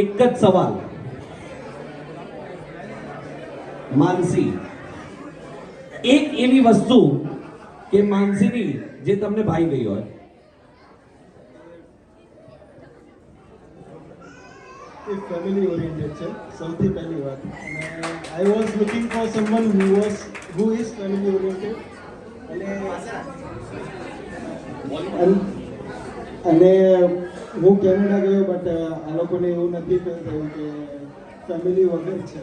એક જ સવાલ, માનસી, એક એવી વસ્તુ કે માનસીની જે તમને ભાઈ ગઈ હોય. એ ફેમિલી ઓરિએન્ટેડ છે સૌથી પહેલી વાત. અને I was looking for someone who is family oriented. અને હું કેનેડા ગયો, બટ આ લોકોને એવું નથી થયું કે ફેમિલી વગર છે.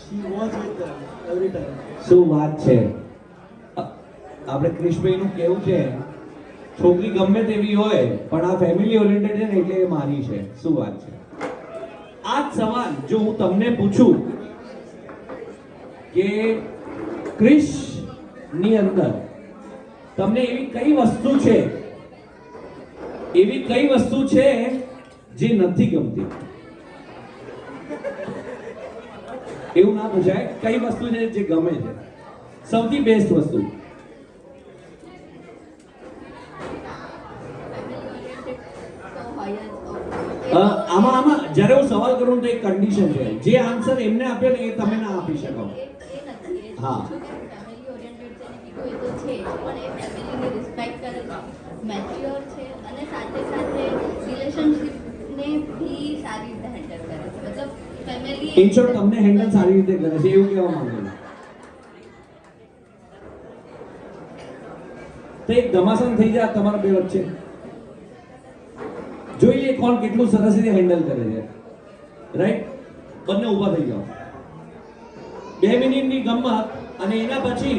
She was with every time. શું વાત છે. આપણે ક્રિશભાઈનું કેવું છે, છોકરી ગમે તેવી હોય પણ આ ફેમિલી ઓરિએન્ટેડ છે ને એટલે એ મારી છે. શું વાત છે. આ જ સવાલ જો હું તમને પૂછું કે ક્રિશ ની અંદર તમને એવી કઈ વસ્તુ છે, એવી કઈ વસ્તુ છે જે નથી ગમતી? એવું ના પૂછાય, કઈ વસ્તુ છે જે ગમે છે, સૌથી બેસ્ટ વસ્તુ? આમાં જ્યારે હું સવાલ કરું તો એક કન્ડિશન છે, જે આન્સર એમને આપ્યો ને એ તમે ના આપી શકો. હા, મેચ્યોર છે અને સાથે સાથે રિલેશનશિપને ભી સારી રીતે હેન્ડલ કરે છે. મતલબ ફેમિલી ઇન શોર્ટ તમને હેન્ડલ સારી રીતે કરે છે એવું કહેવા માંગુ છું. તો એક ઘમાસાન થઈ જાય તમારા બે વચ્ચે, જોઈએ કોણ કેટલું સરસ રીતે હેન્ડલ કરે છે. રાઈટ? બંને ઊભા થઈ જાઓ. 2 મિનિટની ગમત અને એના પછી